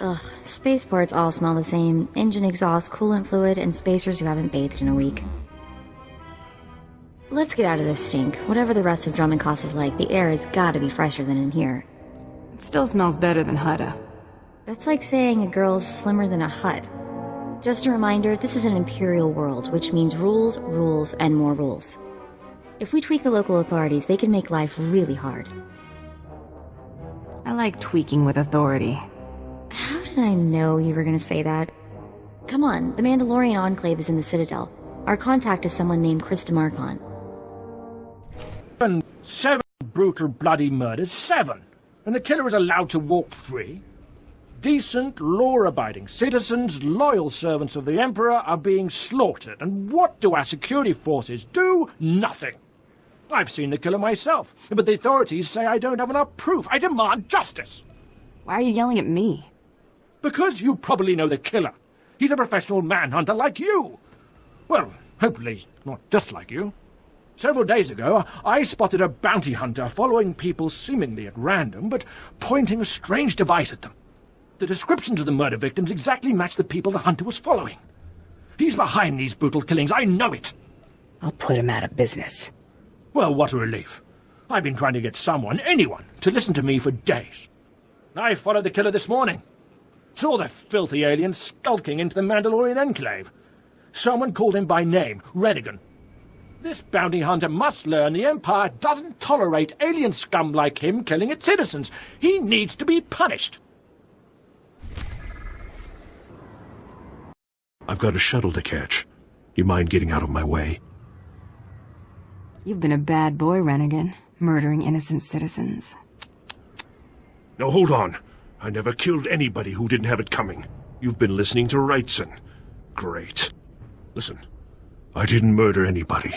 Ugh, spaceports all smell the same. Engine exhaust, coolant fluid, and spacers who haven't bathed in a week. Let's get out of this stink. Whatever the rest of Dromund Kaas is like, the air has gotta be fresher than in here. It still smells better than Hutta. That's like saying a girl's slimmer than a hut. Just a reminder, this is an imperial world, which means rules, rules, and more rules. If we tweak the local authorities, they can make life really hard. I like tweaking with authority. How did I know you were gonna say that? Come on, the Mandalorian Enclave is in the Citadel. Our contact is someone named Chris DeMarcon. 7 brutal bloody murders, 7! And the killer is allowed to walk free? Decent, law-abiding citizens, loyal servants of the Emperor are being slaughtered, and what do our security forces do? Nothing! I've seen the killer myself, but the authorities say I don't have enough proof. I demand justice! Why are you yelling at me? Because you probably know the killer. He's a professional manhunter like you. Well, hopefully not just like you. Several days ago, I spotted a bounty hunter following people seemingly at random, but pointing a strange device at them. The descriptions of the murder victims exactly match the people the hunter was following. He's behind these brutal killings, I know it. I'll put him out of business. Well, what a relief. I've been trying to get someone, anyone, to listen to me for days. I followed the killer this morning. Saw the filthy alien skulking into the Mandalorian Enclave. Someone called him by name, Renegan. This bounty hunter must learn the Empire doesn't tolerate alien scum like him killing its citizens. He needs to be punished. I've got a shuttle to catch. You mind getting out of my way? You've been a bad boy, Renegan, murdering innocent citizens. No, hold on. I never killed anybody who didn't have it coming. You've been listening to Wrightson. Great. Listen, I didn't murder anybody.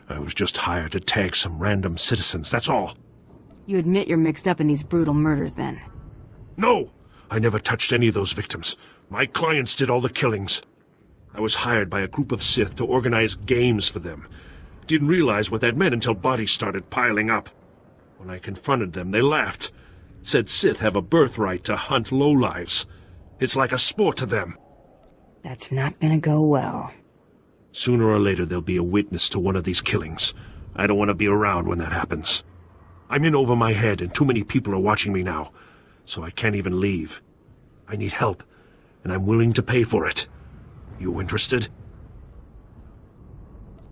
I was just hired to tag some random citizens, that's all. You admit you're mixed up in these brutal murders, then? No! I never touched any of those victims. My clients did all the killings. I was hired by a group of Sith to organize games for them. Didn't realize what that meant until bodies started piling up. When I confronted them, they laughed. Said Sith have a birthright to hunt lowlives. It's like a sport to them. That's not gonna go well. Sooner or later there'll be a witness to one of these killings. I don't want to be around when that happens. I'm in over my head and too many people are watching me now, so I can't even leave. I need help, and I'm willing to pay for it. You interested?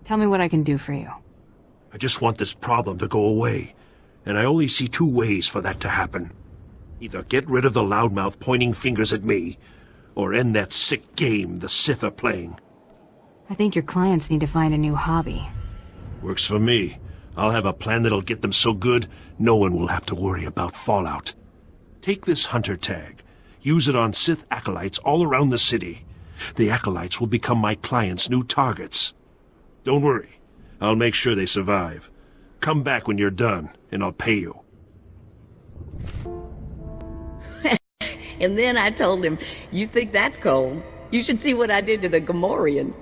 Tell me what I can do for you. I just want this problem to go away, and I only see 2 ways for that to happen. Either get rid of the loudmouth pointing fingers at me, or end that sick game the Sith are playing. I think your clients need to find a new hobby. Works for me. I'll have a plan that'll get them so good, no one will have to worry about fallout. Take this hunter tag. Use it on Sith acolytes all around the city. The acolytes will become my clients' new targets. Don't worry. I'll make sure they survive. Come back when you're done, and I'll pay you. And then I told him, "You think that's cold? You should see what I did to the Gamorrean.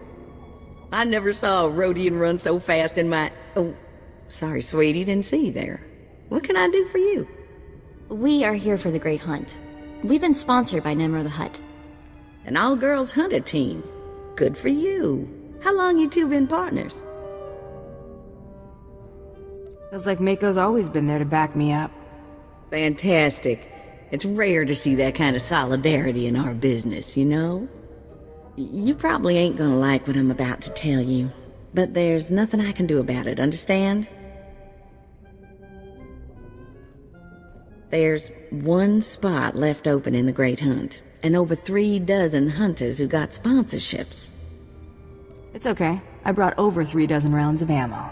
I never saw a Rhodian run so fast in my..." Oh, sorry, sweetie, didn't see you there. What can I do for you? We are here for the Great Hunt. We've been sponsored by Nemro the Hutt. An all-girls hunter team. Good for you. How long you two been partners? Feels like Mako's always been there to back me up. Fantastic. It's rare to see that kind of solidarity in our business, you know? You probably ain't gonna like what I'm about to tell you, but there's nothing I can do about it, understand? There's 1 spot left open in the Great Hunt, and over 3 dozen hunters who got sponsorships. It's okay. I brought over 3 dozen rounds of ammo.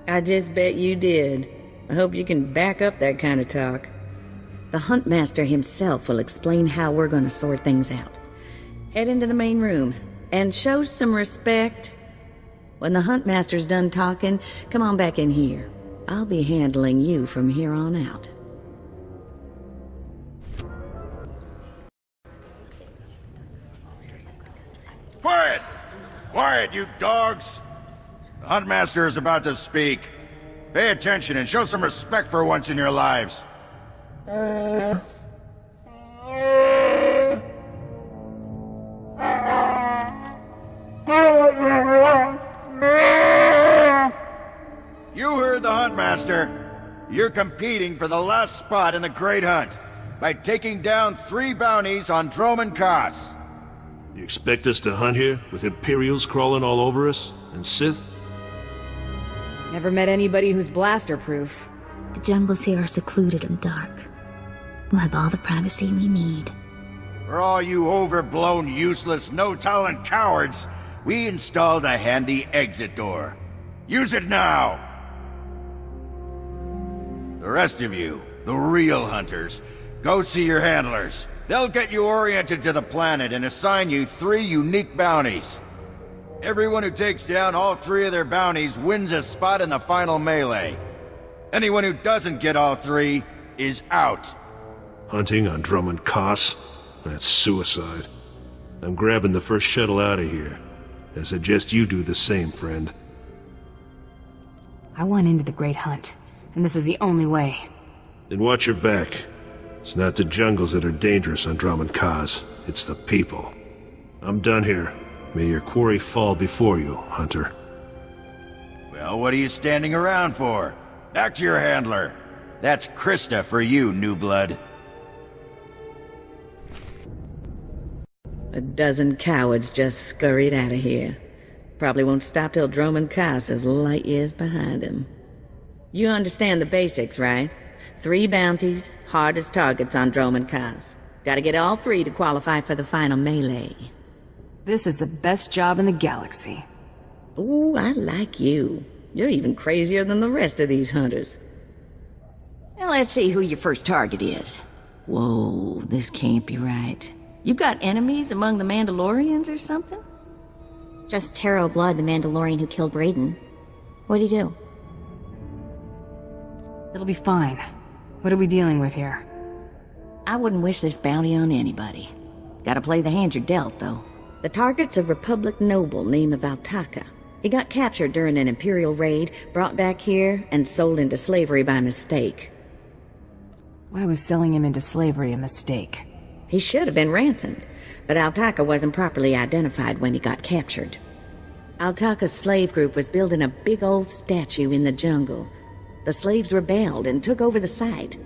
I just bet you did. I hope you can back up that kind of talk. The Huntmaster himself will explain how we're gonna sort things out. Head into the main room, and show some respect. When the Huntmaster's done talking, come on back in here. I'll be handling you from here on out. Quiet! Quiet, you dogs! The Huntmaster is about to speak. Pay attention and show some respect for once in your lives. Master. You're competing for the last spot in the Great Hunt by taking down 3 bounties on Dromund Kaas. You expect us to hunt here, with Imperials crawling all over us, and Sith? Never met anybody who's blaster-proof. The jungles here are secluded and dark. We'll have all the privacy we need. For all you overblown, useless, no-talent cowards, we installed a handy exit door. Use it now! The rest of you, the real hunters, go see your handlers. They'll get you oriented to the planet and assign you 3 unique bounties. Everyone who takes down all 3 of their bounties wins a spot in the final melee. Anyone who doesn't get all 3 is out. Hunting on Dromund Kaas? That's suicide. I'm grabbing the first shuttle out of here. I suggest you do the same, friend. I want into the Great Hunt, and this is the only way. Then watch your back. It's not the jungles that are dangerous on Dromund Kaas. It's the people. I'm done here. May your quarry fall before you, Hunter. Well, what are you standing around for? Back to your handler. That's Krista for you, new blood. A dozen cowards just scurried out of here. Probably won't stop till Dromund Kaas is light years behind him. You understand the basics, right? 3 bounties, hardest targets on Dromund Kaas. Gotta get all 3 to qualify for the final melee. This is the best job in the galaxy. Ooh, I like you. You're even crazier than the rest of these hunters. Now let's see who your first target is. Whoa, this can't be right. You got enemies among the Mandalorians or something? Just Taro Blood, the Mandalorian who killed Brayden. What'd he do? It'll be fine. What are we dealing with here? I wouldn't wish this bounty on anybody. Gotta play the hand you're dealt, though. The target's a Republic noble named Altaka. He got captured during an Imperial raid, brought back here, and sold into slavery by mistake. Why was selling him into slavery a mistake? He should have been ransomed, but Altaka wasn't properly identified when he got captured. Altaka's slave group was building a big old statue in the jungle. The slaves rebelled and took over the site.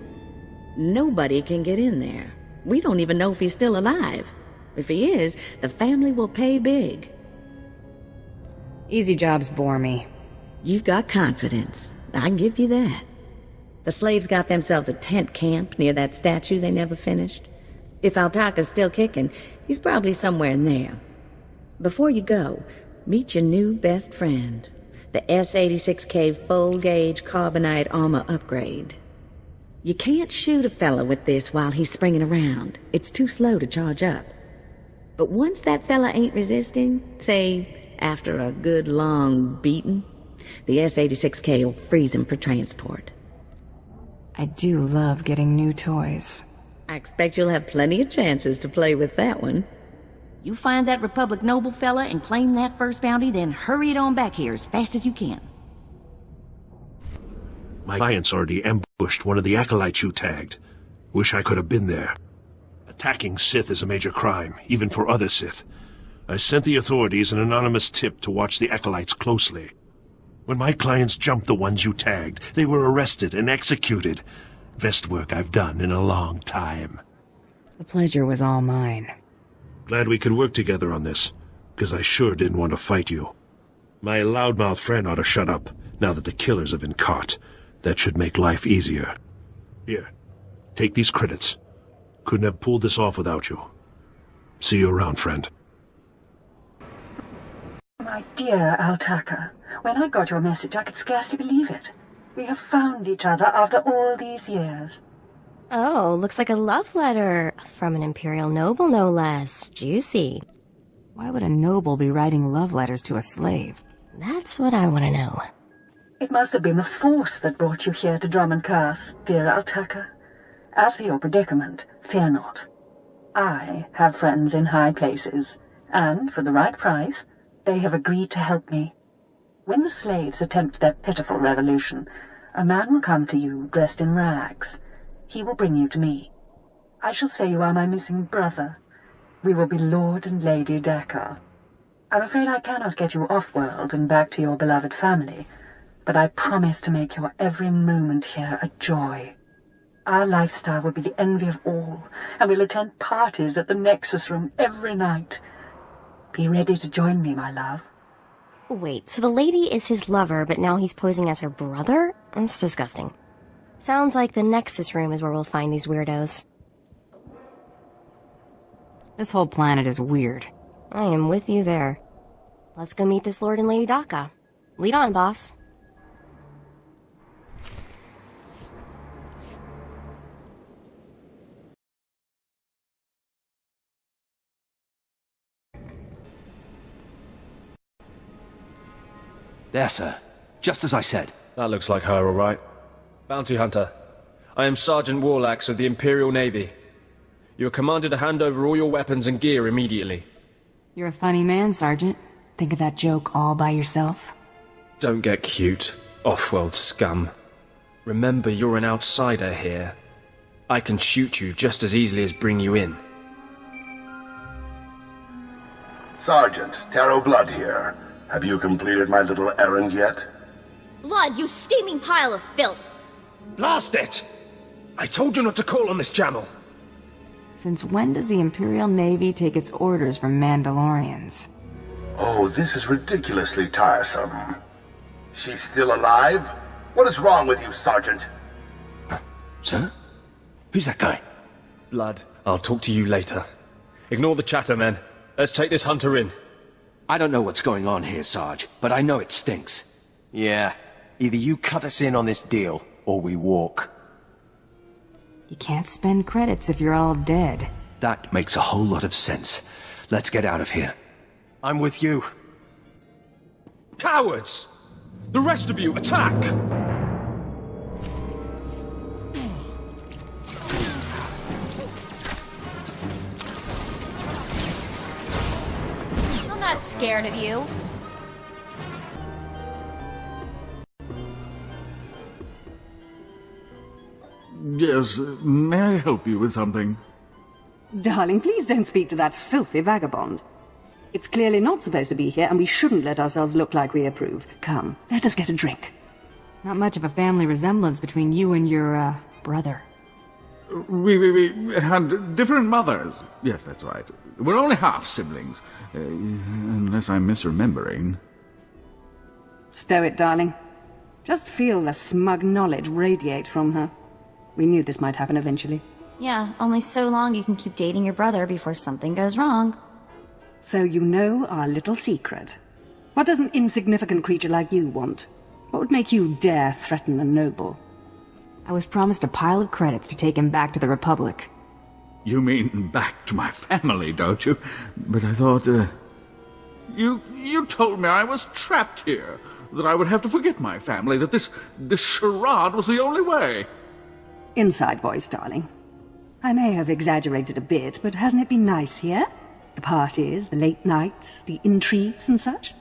Nobody can get in there. We don't even know if he's still alive. If he is, the family will pay big. Easy jobs bore me. You've got confidence. I give you that. The slaves got themselves a tent camp near that statue they never finished. If Altaka's still kicking, he's probably somewhere in there. Before you go, meet your new best friend, the S-86K full-gauge carbonite armor upgrade. You can't shoot a fella with this while he's springing around. It's too slow to charge up. But once that fella ain't resisting, say, after a good long beating, the S-86K will freeze him for transport. I do love getting new toys. I expect you'll have plenty of chances to play with that one. You find that Republic noble fella and claim that first bounty, then hurry it on back here as fast as you can. My client's already ambushed one of the acolytes you tagged. Wish I could have been there. Attacking Sith is a major crime, even for other Sith. I sent the authorities an anonymous tip to watch the acolytes closely. When my clients jumped the ones you tagged, they were arrested and executed. Best work I've done in a long time. The pleasure was all mine. Glad we could work together on this, because I sure didn't want to fight you. My loudmouth friend ought to shut up, now that the killers have been caught. That should make life easier. Here, take these credits. Couldn't have pulled this off without you. See you around, friend. My dear Altaka, when I got your message, I could scarcely believe it. We have found each other after all these years. Oh, looks like a love letter. From an Imperial noble, no less. Juicy. Why would a noble be writing love letters to a slave? That's what I want to know. It must have been the Force that brought you here to Dromund Kaas, dear Altaka. As for your predicament, fear not. I have friends in high places, and for the right price, they have agreed to help me. When the slaves attempt their pitiful revolution, a man will come to you dressed in rags. He will bring you to me. I shall say you are my missing brother. We will be Lord and Lady Dakar. I'm afraid I cannot get you off-world and back to your beloved family, but I promise to make your every moment here a joy. Our lifestyle will be the envy of all, and we'll attend parties at the Nexus Room every night. Be ready to join me, my love. Wait, so the lady is his lover, but now he's posing as her brother? That's disgusting. Sounds like the Nexus Room is where we'll find these weirdos. This whole planet is weird. I am with you there. Let's go meet this Lord and Lady Daka. Lead on, boss. There, sir. Just as I said. That looks like her, all right. Bounty Hunter. I am Sergeant Warlax of the Imperial Navy. You are commanded to hand over all your weapons and gear immediately. You're a funny man, Sergeant. Think of that joke all by yourself? Don't get cute, off-world scum. Remember, you're an outsider here. I can shoot you just as easily as bring you in. Sergeant, Taro Blood here. Have you completed my little errand yet? Blood, you steaming pile of filth! Blast it! I told you not to call on this channel! Since when does the Imperial Navy take its orders from Mandalorians? Oh, this is ridiculously tiresome. She's still alive? What is wrong with you, Sergeant? Sir? Who's that guy? Blood, I'll talk to you later. Ignore the chatter, men. Let's take this hunter in. I don't know what's going on here, Sarge, but I know it stinks. Yeah. Either you cut us in on this deal, or we walk. You can't spend credits if you're all dead. That makes a whole lot of sense. Let's get out of here. I'm with you. Cowards! The rest of you, attack! I'm not scared of you. Yes, may I help you with something? Darling, please don't speak to that filthy vagabond. It's clearly not supposed to be here, and we shouldn't let ourselves look like we approve. Come, let us get a drink. Not much of a family resemblance between you and your, brother. We had different mothers. Yes, that's right. We're only half-siblings. Unless I'm misremembering. Stow it, darling. Just feel the smug knowledge radiate from her. We knew this might happen eventually. Yeah, only so long you can keep dating your brother before something goes wrong. So you know our little secret. What does an insignificant creature like you want? What would make you dare threaten the noble? I was promised a pile of credits to take him back to the Republic. You mean back to my family, don't you? But I thought, You told me I was trapped here, that I would have to forget my family, that this charade was the only way. Inside voice, darling. I may have exaggerated a bit, but hasn't it been nice here? The parties, the late nights, the intrigues and such?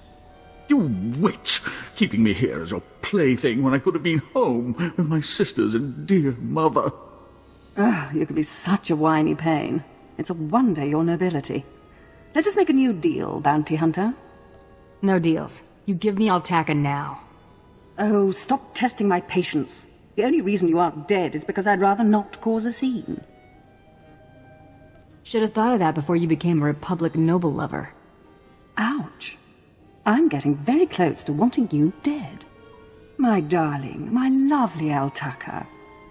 You witch! Keeping me here as your plaything when I could have been home with my sisters and dear mother. Ugh, you can be such a whiny pain. It's a wonder your nobility. Let us make a new deal, Bounty Hunter. No deals. You give me Altaka now. Oh, stop testing my patience. The only reason you aren't dead is because I'd rather not cause a scene. Should have thought of that before you became a Republic noble lover. Ouch. I'm getting very close to wanting you dead. My darling, my lovely Altaka.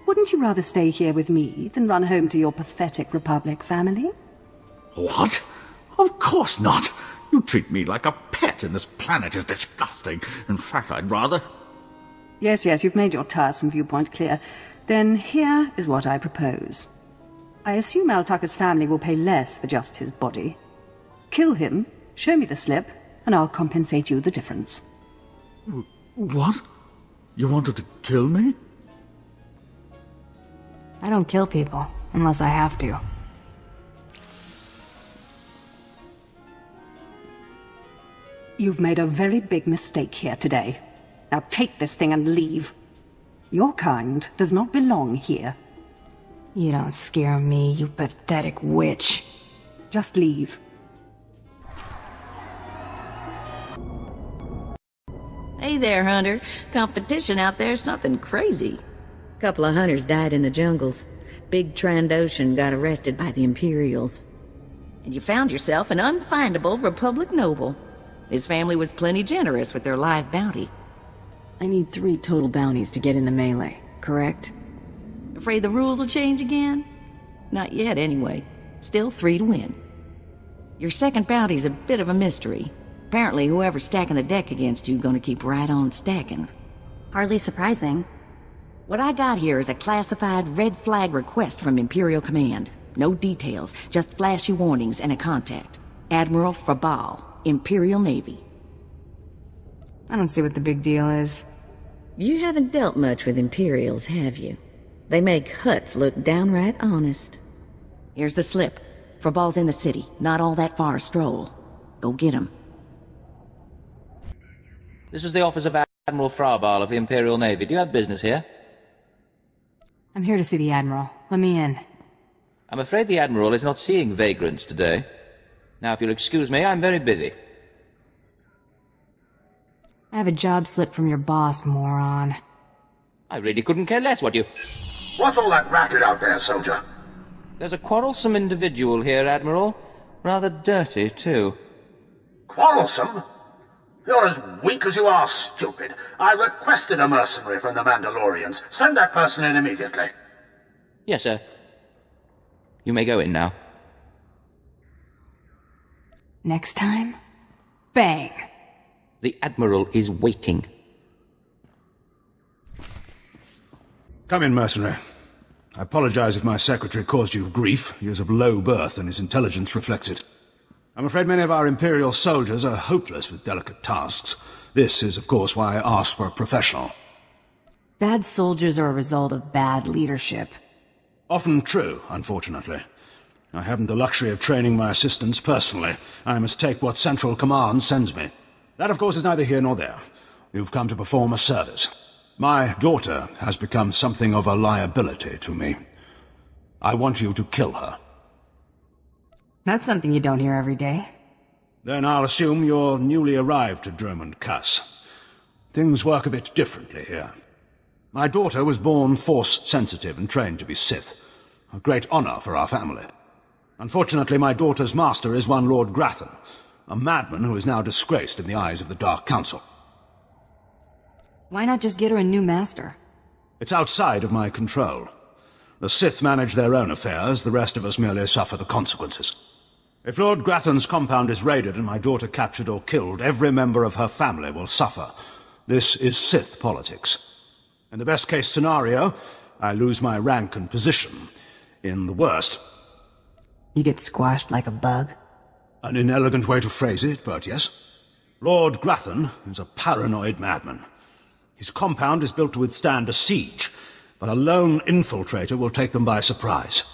Wouldn't you rather stay here with me than run home to your pathetic Republic family? What? Of course not. You treat me like a pet, and this planet is disgusting. In fact, I'd rather... Yes, you've made your tiresome viewpoint clear. Then here is what I propose. I assume Altaka's family will pay less for just his body. Kill him, show me the slip, and I'll compensate you the difference. What? You wanted to kill me? I don't kill people, unless I have to. You've made a very big mistake here today. Now take this thing and leave. Your kind does not belong here. You don't scare me, you pathetic witch. Just leave. Hey, Hey there, Hunter. Competition out there's something crazy. Couple of hunters died in the jungles. Big Trandoshan got arrested by the Imperials. And you found yourself an unfindable Republic noble. His family was plenty generous with their live bounty. I need 3 total bounties to get in the melee, correct? Afraid the rules will change again? Not yet, anyway. Still 3 to win. Your second bounty's a bit of a mystery. Apparently, whoever's stacking the deck against you gonna keep right on stacking. Hardly surprising. What I got here is a classified red flag request from Imperial Command. No details, just flashy warnings and a contact. Admiral Frabal, Imperial Navy. I don't see what the big deal is. You haven't dealt much with Imperials, have you? They make Hutts look downright honest. Here's the slip. Frabal's in the city, not all that far a stroll. Go get him. This is the office of Admiral Frabal of the Imperial Navy. Do you have business here? I'm here to see the Admiral. Let me in. I'm afraid the Admiral is not seeing vagrants today. Now, if you'll excuse me, I'm very busy. I have a job slip from your boss, moron. I really couldn't care less what you... What's all that racket out there, soldier? There's a quarrelsome individual here, Admiral. Rather dirty, too. Quarrelsome? You're as weak as you are stupid. I requested a mercenary from the Mandalorians. Send that person in immediately. Yes, sir. You may go in now. Next time, bang! The Admiral is waiting. Come in, mercenary. I apologize if my secretary caused you grief. He is of low birth, and his intelligence reflects it. I'm afraid many of our Imperial soldiers are hopeless with delicate tasks. This is, of course, why I asked for a professional. Bad soldiers are a result of bad leadership. Often true, unfortunately. I haven't the luxury of training my assistants personally. I must take what Central Command sends me. That, of course, is neither here nor there. You've come to perform a service. My daughter has become something of a liability to me. I want you to kill her. That's something you don't hear every day. Then I'll assume you're newly arrived to Dromund, Kaas. Things work a bit differently here. My daughter was born Force-sensitive and trained to be Sith. A great honor for our family. Unfortunately, my daughter's master is one Lord Grathan, a madman who is now disgraced in the eyes of the Dark Council. Why not just get her a new master? It's outside of my control. The Sith manage their own affairs, the rest of us merely suffer the consequences. If Lord Grathan's compound is raided and my daughter captured or killed, every member of her family will suffer. This is Sith politics. In the best-case scenario, I lose my rank and position. In the worst... You get squashed like a bug? An inelegant way to phrase it, but yes. Lord Grathan is a paranoid madman. His compound is built to withstand a siege, but a lone infiltrator will take them by surprise.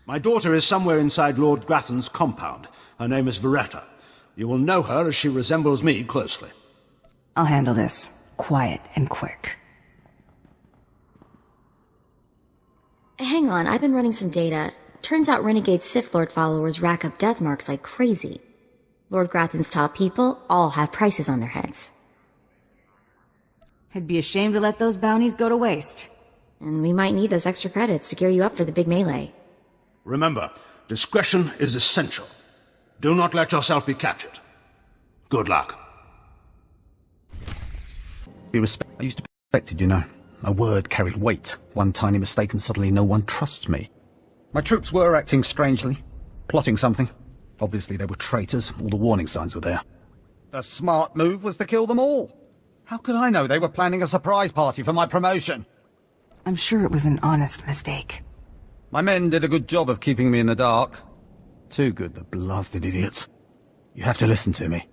My daughter is somewhere inside Lord Grathan's compound. Her name is Veretta. You will know her as she resembles me closely. I'll handle this. Quiet and quick. Hang on, I've been running some data. Turns out renegade Sith Lord followers rack up death marks like crazy. Lord Grathan's top people all have prices on their heads. I'd be ashamed to let those bounties go to waste. And we might need those extra credits to gear you up for the big melee. Remember, discretion is essential. Do not let yourself be captured. Good luck. I used to be respected, you know. My word carried weight. One tiny mistake and suddenly no one trusts me. My troops were acting strangely, plotting something. Obviously they were traitors, all the warning signs were there. The smart move was to kill them all. How could I know they were planning a surprise party for my promotion? I'm sure it was an honest mistake. My men did a good job of keeping me in the dark. Too good, the blasted idiots. You have to listen to me.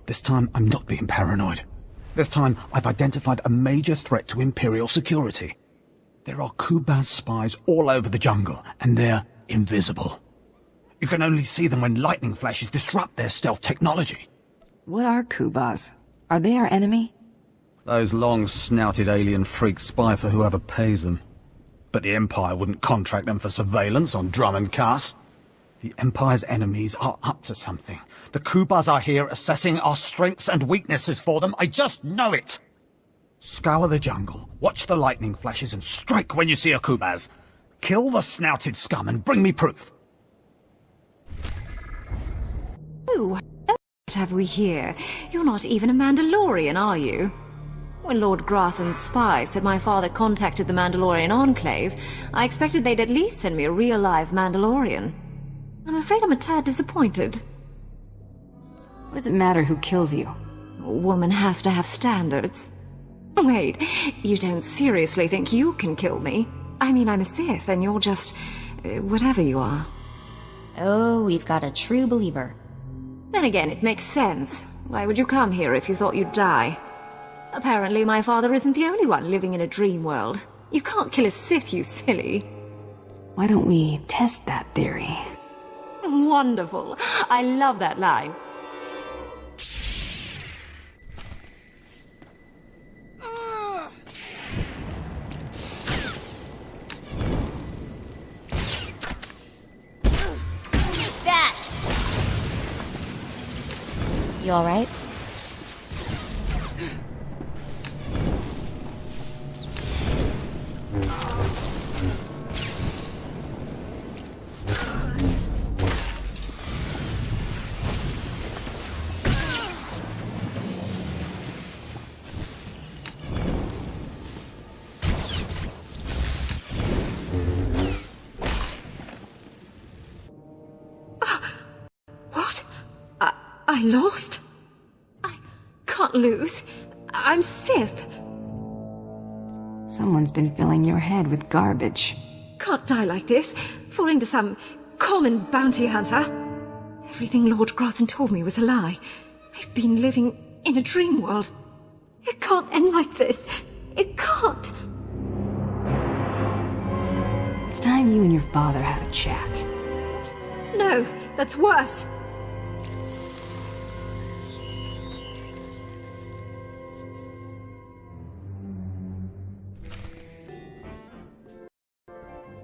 This time, I'm not being paranoid. This time, I've identified a major threat to Imperial security. There are Kubaz spies all over the jungle, and they're invisible. You can only see them when lightning flashes disrupt their stealth technology. What are Kubaz? Are they our enemy? Those long-snouted alien freaks spy for whoever pays them. But the Empire wouldn't contract them for surveillance on Dromund, Kaas. The Empire's enemies are up to something. The Kubas are here assessing our strengths and weaknesses for them. I just know it. Scour the jungle, watch the lightning flashes, and strike when you see a Kubas. Kill the snouted scum and bring me proof. Oh, what have we here? You're not even a Mandalorian, are you? When Lord Grathan's spy said my father contacted the Mandalorian Enclave, I expected they'd at least send me a real-life Mandalorian. I'm afraid I'm a tad disappointed. What does it matter who kills you? A woman has to have standards. Wait, you don't seriously think you can kill me? I mean, I'm a Sith, and you're just... whatever you are. Oh, we've got a true believer. Then again, it makes sense. Why would you come here if you thought you'd die? Apparently my father isn't the only one living in a dream world. You can't kill a Sith, you silly. Why don't we test that theory? Wonderful. I love that line. That! You alright? I lost? I can't lose. I'm Sith. Someone's been filling your head with garbage. Can't die like this, fall into some common bounty hunter. Everything Lord Grathan told me was a lie. I've been living in a dream world. It can't end like this. It can't. It's time you and your father had a chat. No, that's worse.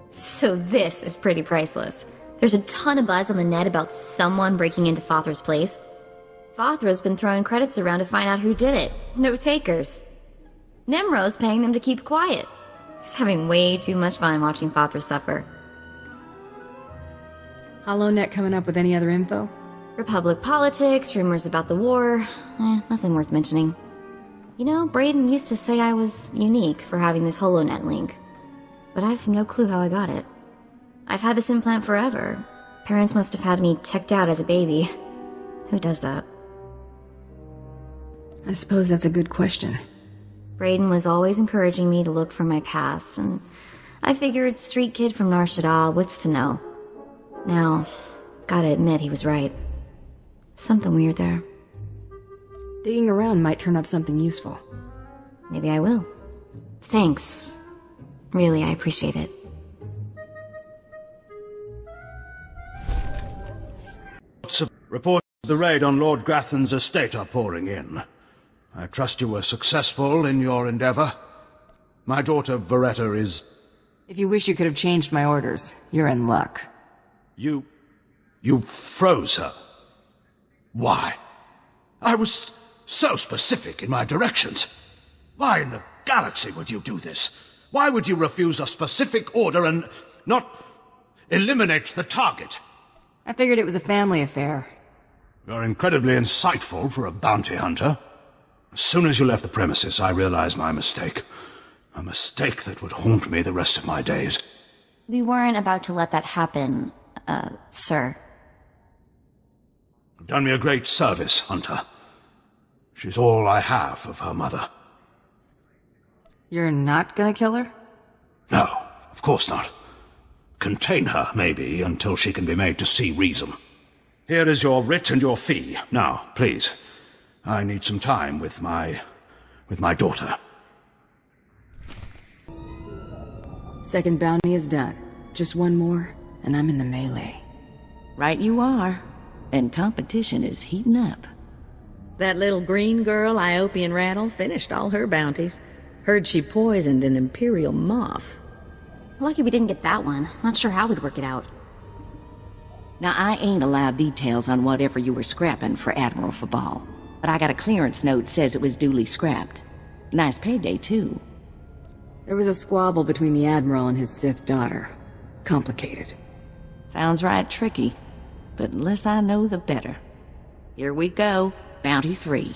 So this is pretty priceless. There's a ton of buzz on the net about someone breaking into Fothra's place. Fothra's been throwing credits around to find out who did it. No takers. Nemro's paying them to keep quiet. He's having way too much fun watching Fothra suffer. HoloNet coming up with any other info? Republic politics, rumors about the war. Nothing worth mentioning. You know, Brayden used to say I was unique for having this HoloNet link. But I have no clue how I got it. I've had this implant forever. Parents must have had me teched out as a baby. Who does that? I suppose that's a good question. Brayden was always encouraging me to look for my past, and I figured street kid from Nar Shaddaa, what's to know? Now, gotta admit he was right. Something weird there. Digging around might turn up something useful. Maybe I will. Thanks. Really, I appreciate it. Reports of the raid on Lord Grathan's estate are pouring in. I trust you were successful in your endeavor. My daughter, Veretta, is... If you wish you could have changed my orders, you're in luck. You froze her. Why? I was so specific in my directions. Why in the galaxy would you do this? Why would you refuse a specific order and not eliminate the target? I figured it was a family affair. You're incredibly insightful for a bounty hunter. As soon as you left the premises, I realized my mistake. A mistake that would haunt me the rest of my days. We weren't about to let that happen, sir. You've done me a great service, Hunter. She's all I have of her mother. You're not gonna kill her? No, of course not. Contain her, maybe, until she can be made to see reason. Here is your writ and your fee. Now, please. I need some time with my daughter. Second bounty is done. Just one more, and I'm in the melee. Right you are. And competition is heating up. That little green girl, Iopian Rattle, finished all her bounties. Heard she poisoned an Imperial moth. Lucky we didn't get that one. Not sure how we'd work it out. Now, I ain't allowed details on whatever you were scrapping for Admiral Fabal, but I got a clearance note says it was duly scrapped. Nice payday, too. There was a squabble between the Admiral and his Sith daughter. Complicated. Sounds right tricky, but the less I know, the better. Here we go, Bounty 3.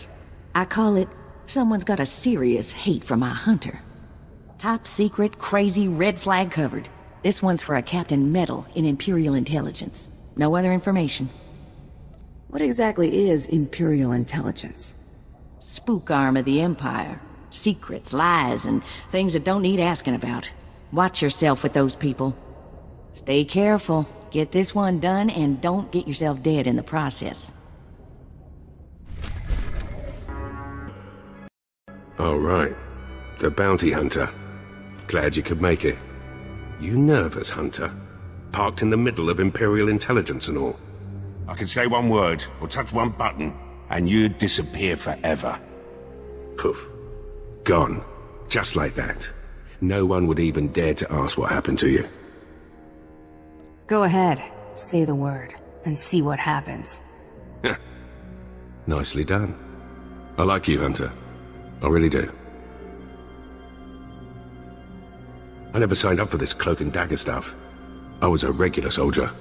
I call it, someone's got a serious hate for my hunter. Top secret, crazy, red flag covered. This one's for a Captain Metal in Imperial Intelligence. No other information. What exactly is Imperial Intelligence? Spook arm of the Empire. Secrets, lies, and things that don't need asking about. Watch yourself with those people. Stay careful, get this one done, and don't get yourself dead in the process. All right. The bounty hunter. Glad you could make it. You nervous, Hunter? Parked in the middle of Imperial Intelligence and all. I could say one word, or touch one button, and you'd disappear forever. Poof. Gone. Just like that. No one would even dare to ask what happened to you. Go ahead, say the word, and see what happens. Nicely done. I like you, Hunter. I really do. I never signed up for this cloak and dagger stuff. I was a regular soldier.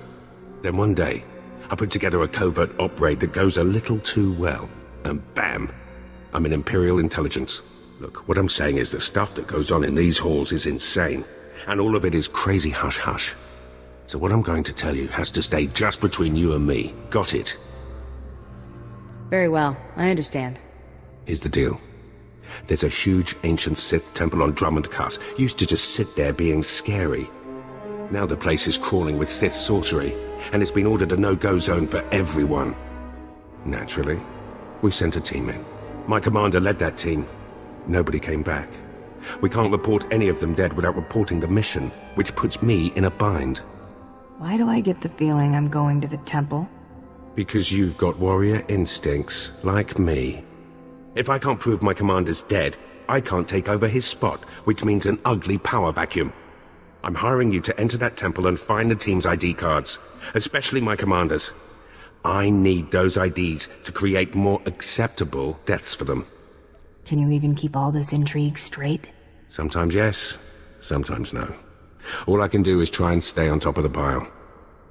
Then one day, I put together a covert op raid that goes a little too well, and bam, I'm in Imperial Intelligence. Look, what I'm saying is the stuff that goes on in these halls is insane, and all of it is crazy hush-hush. So what I'm going to tell you has to stay just between you and me. Got it? Very well, I understand. Here's the deal. There's a huge ancient Sith temple on Dromund Kaas. Used to just sit there being scary. Now the place is crawling with Sith sorcery, and it's been ordered a no-go zone for everyone. Naturally, we sent a team in. My commander led that team. Nobody came back. We can't report any of them dead without reporting the mission, which puts me in a bind. Why do I get the feeling I'm going to the temple? Because you've got warrior instincts, like me. If I can't prove my commander's dead, I can't take over his spot, which means an ugly power vacuum. I'm hiring you to enter that temple and find the team's ID cards, especially my commander's. I need those IDs to create more acceptable deaths for them. Can you even keep all this intrigue straight? Sometimes yes, sometimes no. All I can do is try and stay on top of the pile.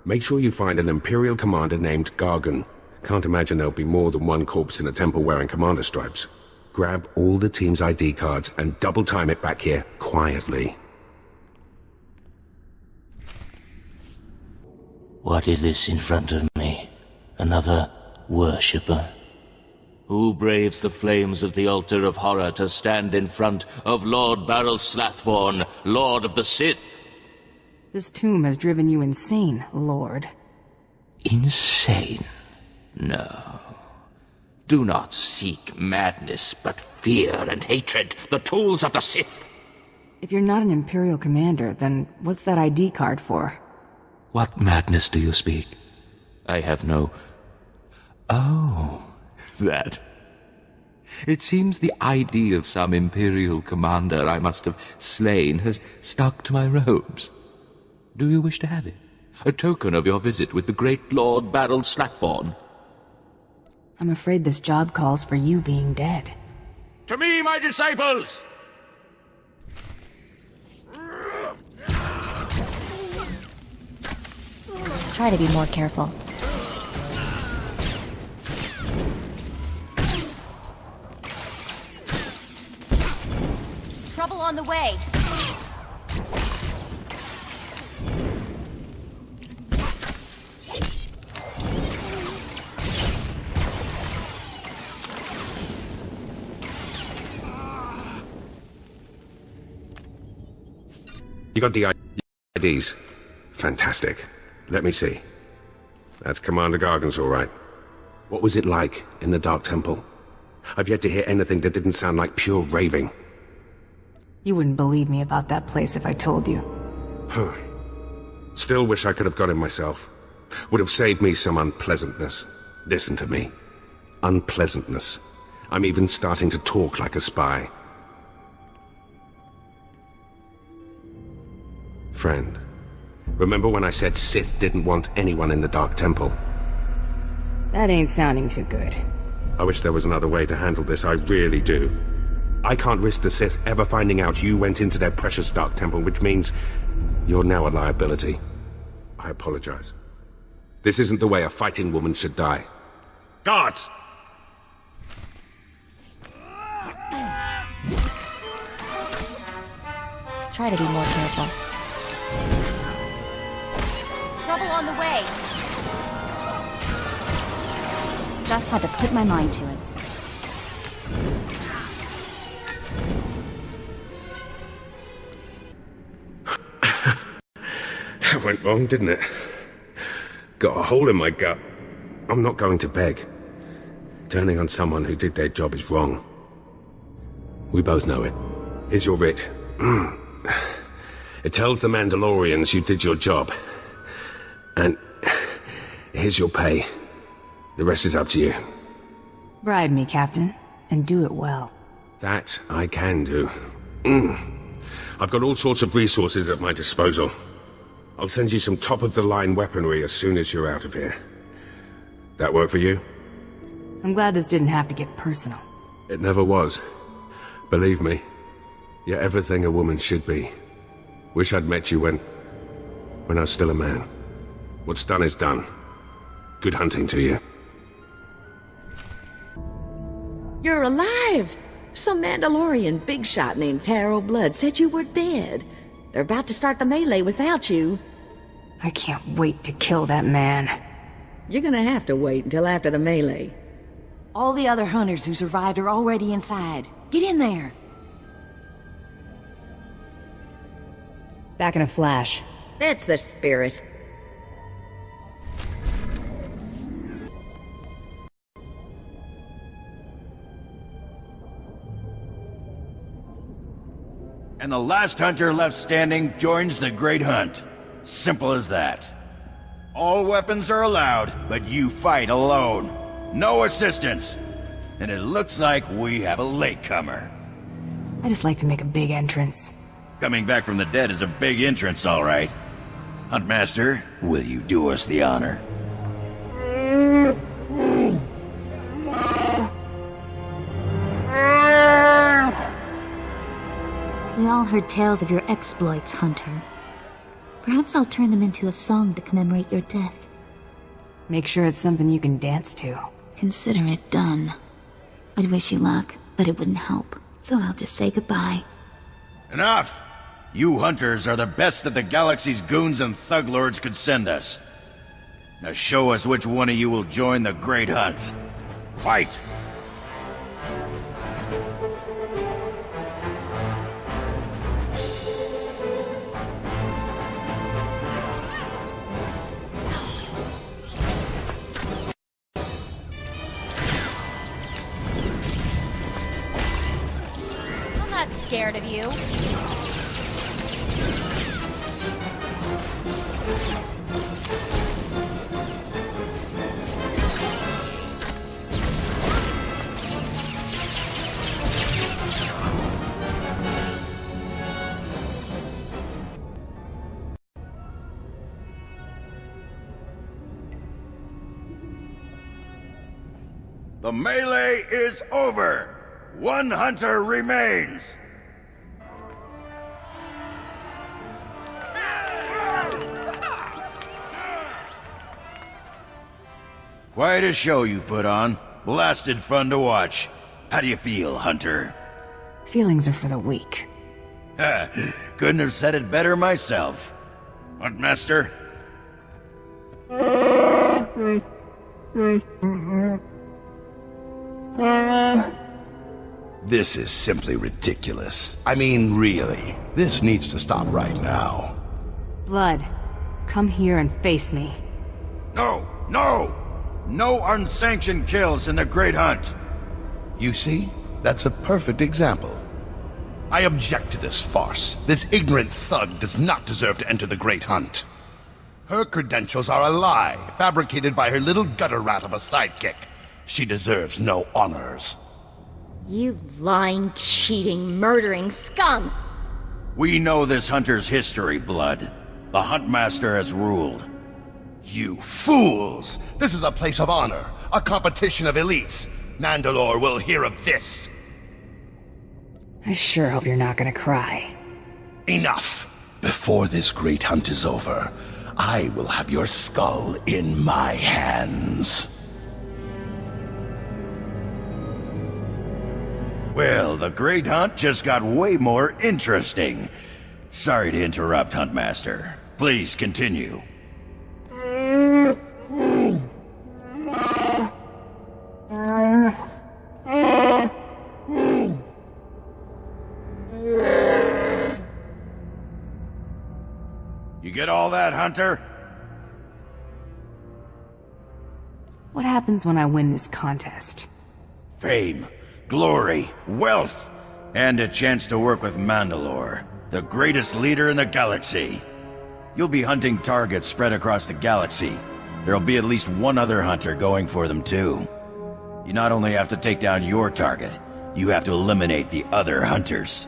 Make sure you find an Imperial commander named Gargan. Can't imagine there'll be more than one corpse in a temple wearing commander stripes. Grab all the team's ID cards and double time it back here quietly. What is this in front of me? Another worshipper? Who braves the flames of the altar of horror to stand in front of Lord Baral Slathborn, Lord of the Sith? This tomb has driven you insane, Lord. Insane? No. Do not seek madness, but fear and hatred, the tools of the Sith. If you're not an Imperial commander, then what's that ID card for? What madness do you speak? I have no... Oh, that. It seems the ID of some Imperial commander I must have slain has stuck to my robes. Do you wish to have it? A token of your visit with the great Lord Baral Slathborn? I'm afraid this job calls for you being dead. To me, my disciples! Try to be more careful. Trouble on the way. You got the IDs? Fantastic. Let me see. That's Commander Gargan's all right. What was it like in the Dark Temple? I've yet to hear anything that didn't sound like pure raving. You wouldn't believe me about that place if I told you. Huh. Still wish I could have got in myself. Would have saved me some unpleasantness. Listen to me. Unpleasantness. I'm even starting to talk like a spy. Friend, Remember when I said Sith didn't want anyone in the Dark Temple? That ain't sounding too good. I wish there was another way to handle this, I really do. I can't risk the Sith ever finding out you went into their precious Dark Temple, which means you're now a liability. I apologize. This isn't the way a fighting woman should die. Guards! Try to be more careful. Trouble on the way. Just had to put my mind to it. That went wrong, didn't it? Got a hole in my gut. I'm not going to beg. Turning on someone who did their job is wrong. We both know it. Here's your writ. It tells the Mandalorians you did your job. And here's your pay. The rest is up to you. Bribe me, Captain, and do it well. That I can do. I've got all sorts of resources at my disposal. I'll send you some top-of-the-line weaponry as soon as you're out of here. That work for you? I'm glad this didn't have to get personal. It never was. Believe me. You're everything a woman should be. Wish I'd met you when I was still a man. What's done is done. Good hunting to you. You're alive! Some Mandalorian big shot named Taro Blood said you were dead. They're about to start the melee without you. I can't wait to kill that man. You're gonna have to wait until after the melee. All the other hunters who survived are already inside. Get in there! Back in a flash. That's the spirit. And the last hunter left standing joins the Great Hunt. Simple as that. All weapons are allowed, but you fight alone. No assistance. And it looks like we have a latecomer. I just like to make a big entrance. Coming back from the dead is a big entrance, all right. Huntmaster, will you do us the honor? We all heard tales of your exploits, Hunter. Perhaps I'll turn them into a song to commemorate your death. Make sure it's something you can dance to. Consider it done. I'd wish you luck, but it wouldn't help. So I'll just say goodbye. Enough! You hunters are the best that the galaxy's goons and thug lords could send us. Now show us which one of you will join the Great Hunt. Fight! I'm not scared of you. The melee is over! One hunter remains! Quite a show you put on. Blasted fun to watch. How do you feel, Hunter? Feelings are for the weak. Couldn't have said it better myself. Huntmaster? This is simply ridiculous. I mean, really. This needs to stop right now. Blood, come here and face me. No! No! No unsanctioned kills in the Great Hunt! You see? That's a perfect example. I object to this farce. This ignorant thug does not deserve to enter the Great Hunt. Her credentials are a lie, fabricated by her little gutter rat of a sidekick. She deserves no honors. You lying, cheating, murdering scum! We know this hunter's history, Blood. The Huntmaster has ruled. You fools! This is a place of honor, a competition of elites. Mandalore will hear of this. I sure hope you're not gonna cry. Enough! Before this great hunt is over, I will have your skull in my hands. Well, the Great Hunt just got way more interesting. Sorry to interrupt, Huntmaster. Please continue. You get all that, Hunter? What happens when I win this contest? Fame, glory, wealth, and a chance to work with Mandalore, the greatest leader in the galaxy. You'll be hunting targets spread across the galaxy. There'll be at least one other hunter going for them too. You not only have to take down your target, you have to eliminate the other hunters.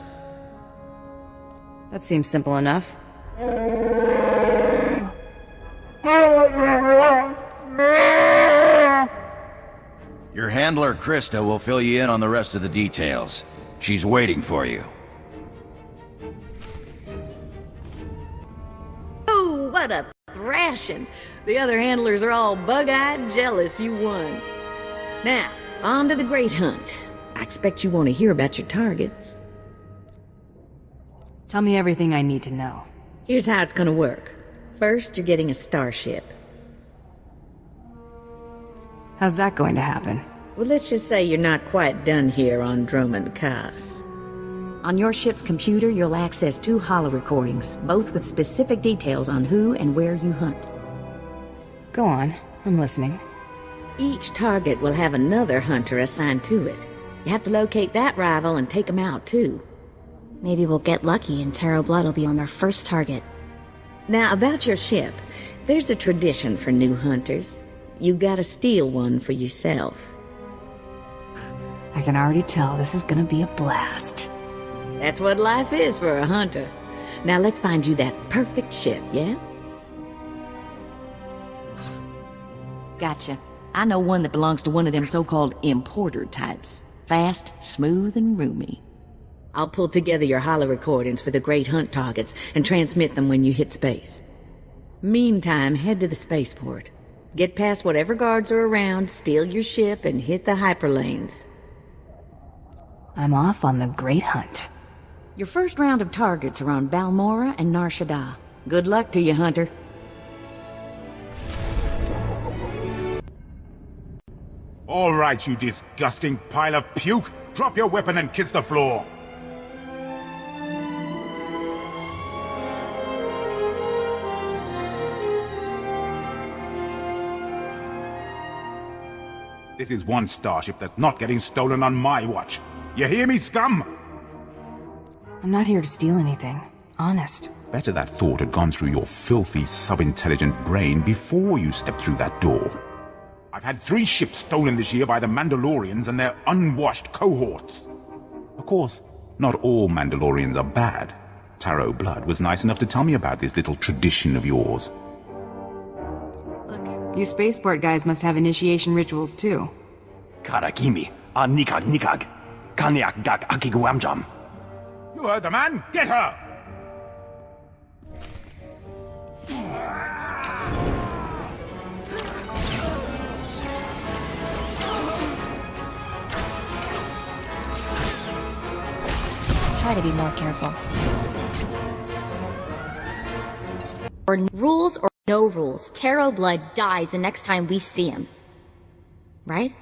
That seems simple enough. Your handler, Krista, will fill you in on the rest of the details. She's waiting for you. Oh, what a thrashing! The other handlers are all bug-eyed jealous you won. Now, on to the Great Hunt. I expect you want to hear about your targets. Tell me everything I need to know. Here's how it's gonna work. First, you're getting a starship. How's that going to happen? Well, let's just say you're not quite done here on Dromund Kaas. On your ship's computer, you'll access 2 holo-recordings, both with specific details on who and where you hunt. Go on, I'm listening. Each target will have another hunter assigned to it. You have to locate that rival and take him out, too. Maybe we'll get lucky and Tarot Blood will be on their first target. Now, about your ship, there's a tradition for new hunters. You gotta steal one for yourself. I can already tell this is gonna be a blast. That's what life is for a hunter. Now let's find you that perfect ship, yeah? Gotcha. I know one that belongs to one of them so-called importer types. Fast, smooth, and roomy. I'll pull together your holo-recordings for the Great Hunt targets and transmit them when you hit space. Meantime, head to the spaceport. Get past whatever guards are around, steal your ship, and hit the hyperlanes. I'm off on the Great Hunt. Your first round of targets are on Balmora and Nar Shaddaa. Good luck to you, Hunter. All right, you disgusting pile of puke! Drop your weapon and kiss the floor! This is one starship that's not getting stolen on my watch. You hear me, scum? I'm not here to steal anything. Honest. Better that thought had gone through your filthy, sub-intelligent brain before you stepped through that door. I've had 3 ships stolen this year by the Mandalorians and their unwashed cohorts. Of course, not all Mandalorians are bad. Tarot Blood was nice enough to tell me about this little tradition of yours. You spaceport guys must have initiation rituals too. Karakimi, nikag nikag, kanyak gak akiguamjam. You heard the man! Get her! Try to be more careful. Or rules or no rules, Tarot Blood dies the next time we see him. Right?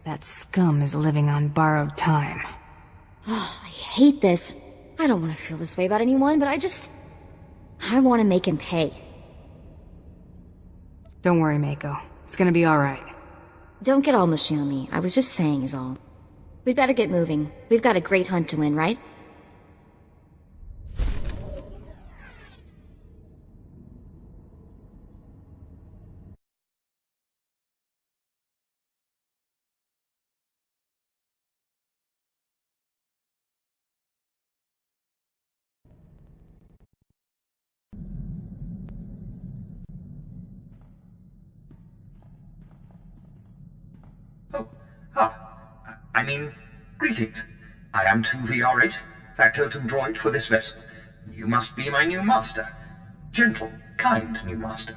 That scum is living on borrowed time. Oh, I hate this. I don't want to feel this way about anyone, but I want to make him pay. Don't worry, Mako. It's gonna be alright. Don't get all mushy on me. I was just saying is all. We'd better get moving. We've got a great hunt to win, right? Greetings. I am 2VR8, factotum droid for this vessel. You must be my new master. Gentle, kind new master.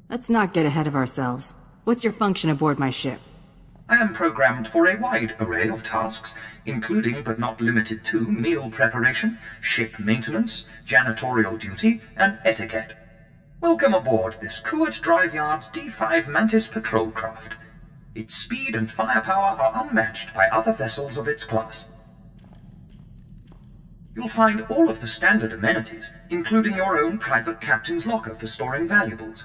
Let's not get ahead of ourselves. What's your function aboard my ship? I am programmed for a wide array of tasks, including but not limited to meal preparation, ship maintenance, janitorial duty, and etiquette. Welcome aboard this Kuat Drive Yard's D5 Mantis patrol craft. Its speed and firepower are unmatched by other vessels of its class. You'll find all of the standard amenities, including your own private captain's locker for storing valuables.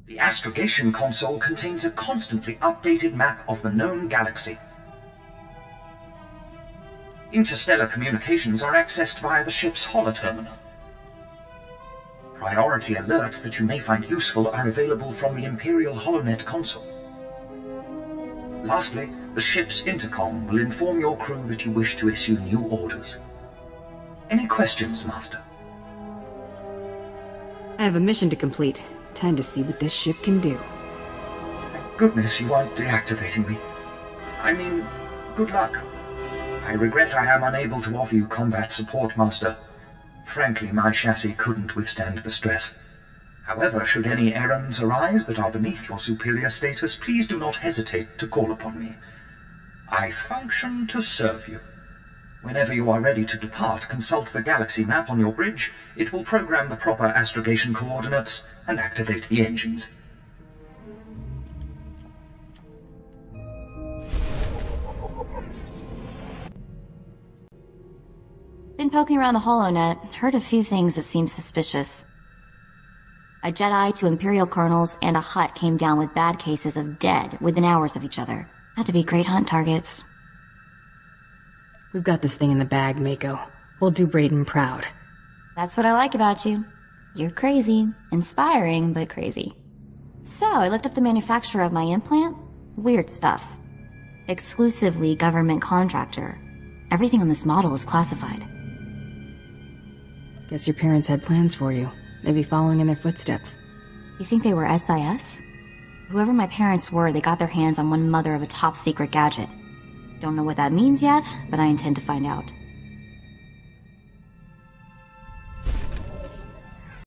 The astrogation console contains a constantly updated map of the known galaxy. Interstellar communications are accessed via the ship's holoterminal. Priority alerts that you may find useful are available from the Imperial HoloNet console. Lastly, the ship's intercom will inform your crew that you wish to issue new orders. Any questions, Master? I have a mission to complete. Time to see what this ship can do. Thank goodness you aren't deactivating me. Good luck. I regret I am unable to offer you combat support, Master. Frankly, my chassis couldn't withstand the stress. However, should any errands arise that are beneath your superior status, please do not hesitate to call upon me. I function to serve you. Whenever you are ready to depart, consult the galaxy map on your bridge. It will program the proper astrogation coordinates and activate the engines. Been poking around the HoloNet, heard a few things that seem suspicious. A Jedi, 2 Imperial colonels, and a Hutt came down with bad cases of dead within hours of each other. Had to be great hunt targets. We've got this thing in the bag, Mako. We'll do Brayden proud. That's what I like about you. You're crazy. Inspiring, but crazy. So, I looked up the manufacturer of my implant. Weird stuff. Exclusively government contractor. Everything on this model is classified. Guess your parents had plans for you. Maybe following in their footsteps. You think they were SIS? Whoever my parents were, they got their hands on one mother of a top-secret gadget. Don't know what that means yet, but I intend to find out.